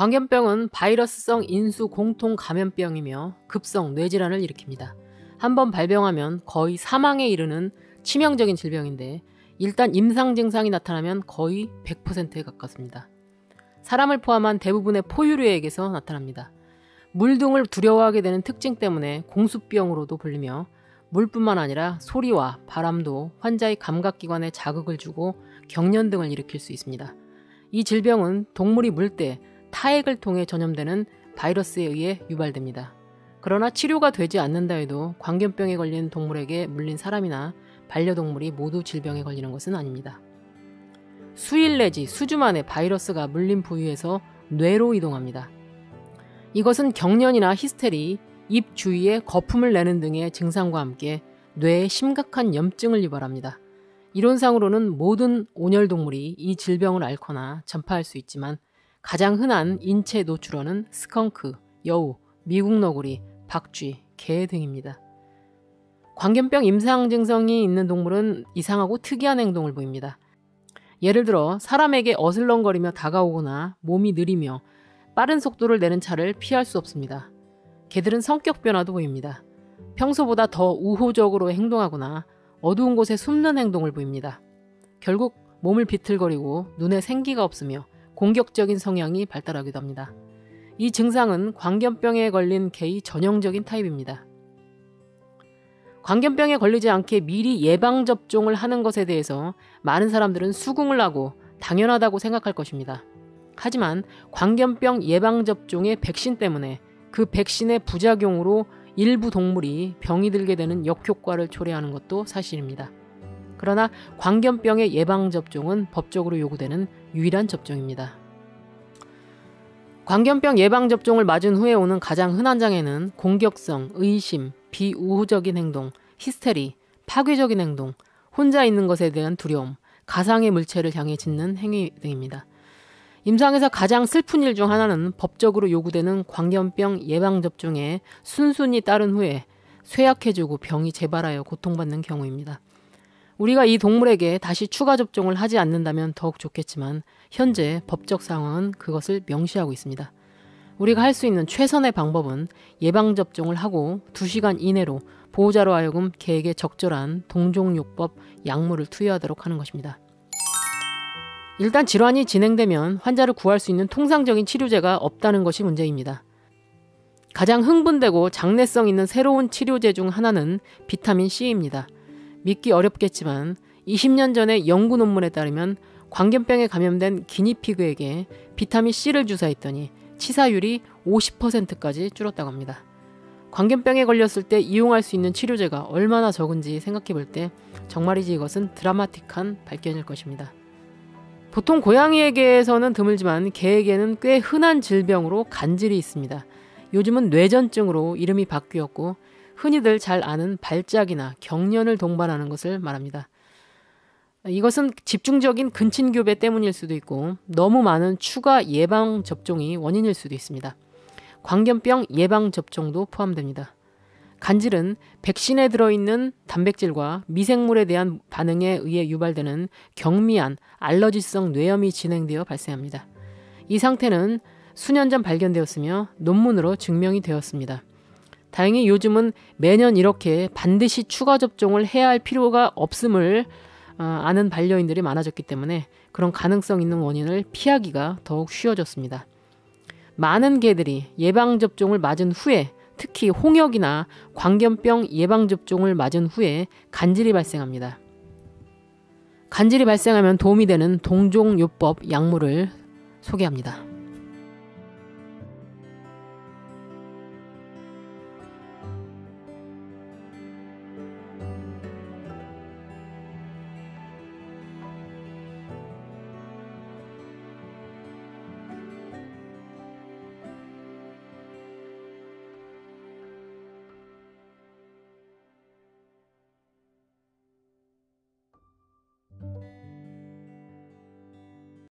광견병은 바이러스성 인수 공통 감염병이며 급성 뇌질환을 일으킵니다. 한번 발병하면 거의 사망에 이르는 치명적인 질병인데 일단 임상 증상이 나타나면 거의 100%에 가깝습니다. 사람을 포함한 대부분의 포유류에게서 나타납니다. 물 등을 두려워하게 되는 특징 때문에 공수병으로도 불리며 물뿐만 아니라 소리와 바람도 환자의 감각기관에 자극을 주고 경련 등을 일으킬 수 있습니다. 이 질병은 동물이 물 때 타액을 통해 전염되는 바이러스에 의해 유발됩니다. 그러나 치료가 되지 않는다 해도 광견병에 걸린 동물에게 물린 사람이나 반려동물이 모두 질병에 걸리는 것은 아닙니다. 수일 내지 수주 만에 바이러스가 물린 부위에서 뇌로 이동합니다. 이것은 경련이나 히스테리, 입 주위에 거품을 내는 등의 증상과 함께 뇌에 심각한 염증을 유발합니다. 이론상으로는 모든 온열동물이 이 질병을 앓거나 전파할 수 있지만 가장 흔한 인체 노출원은 스컹크, 여우, 미국 너구리, 박쥐, 개 등입니다. 광견병 임상 증상이 있는 동물은 이상하고 특이한 행동을 보입니다. 예를 들어 사람에게 어슬렁거리며 다가오거나 몸이 느리며 빠른 속도를 내는 차를 피할 수 없습니다. 개들은 성격 변화도 보입니다. 평소보다 더 우호적으로 행동하거나 어두운 곳에 숨는 행동을 보입니다. 결국 몸을 비틀거리고 눈에 생기가 없으며 공격적인 성향이 발달하기도 합니다. 이 증상은 광견병에 걸린 개의 전형적인 타입입니다. 광견병에 걸리지 않게 미리 예방접종을 하는 것에 대해서 많은 사람들은 수긍을 하고 당연하다고 생각할 것입니다. 하지만 광견병 예방접종의 백신 때문에 그 백신의 부작용으로 일부 동물이 병이 들게 되는 역효과를 초래하는 것도 사실입니다. 그러나 광견병의 예방접종은 법적으로 요구되는 유일한 접종입니다. 광견병 예방접종을 맞은 후에 오는 가장 흔한 장애는 공격성, 의심, 비우호적인 행동, 히스테리, 파괴적인 행동, 혼자 있는 것에 대한 두려움, 가상의 물체를 향해 짖는 행위 등입니다. 임상에서 가장 슬픈 일 중 하나는 법적으로 요구되는 광견병 예방접종에 순순히 따른 후에 쇠약해지고 병이 재발하여 고통받는 경우입니다. 우리가 이 동물에게 다시 추가 접종을 하지 않는다면 더욱 좋겠지만 현재 법적 상황은 그것을 명시하고 있습니다. 우리가 할 수 있는 최선의 방법은 예방접종을 하고 2시간 이내로 보호자로 하여금 개에게 적절한 동종요법 약물을 투여하도록 하는 것입니다. 일단 질환이 진행되면 환자를 구할 수 있는 통상적인 치료제가 없다는 것이 문제입니다. 가장 흥분되고 장래성 있는 새로운 치료제 중 하나는 비타민 C입니다. 믿기 어렵겠지만 20년 전의 연구 논문에 따르면 광견병에 감염된 기니피그에게 비타민 C를 주사했더니 치사율이 50%까지 줄었다고 합니다. 광견병에 걸렸을 때 이용할 수 있는 치료제가 얼마나 적은지 생각해 볼 때 정말이지 이것은 드라마틱한 발견일 것입니다. 보통 고양이에게서는 드물지만 개에게는 꽤 흔한 질병으로 간질이 있습니다. 요즘은 뇌전증으로 이름이 바뀌었고 흔히들 잘 아는 발작이나 경련을 동반하는 것을 말합니다. 이것은 집중적인 근친교배 때문일 수도 있고 너무 많은 추가 예방접종이 원인일 수도 있습니다. 광견병 예방접종도 포함됩니다. 간질은 백신에 들어있는 단백질과 미생물에 대한 반응에 의해 유발되는 경미한 알러지성 뇌염이 진행되어 발생합니다. 이 상태는 수년 전 발견되었으며 논문으로 증명이 되었습니다. 다행히 요즘은 매년 이렇게 반드시 추가 접종을 해야 할 필요가 없음을 아는 반려인들이 많아졌기 때문에 그런 가능성 있는 원인을 피하기가 더욱 쉬워졌습니다. 많은 개들이 예방접종을 맞은 후에 특히 홍역이나 광견병 예방접종을 맞은 후에 간질이 발생합니다. 간질이 발생하면 도움이 되는 동종요법 약물을 소개합니다.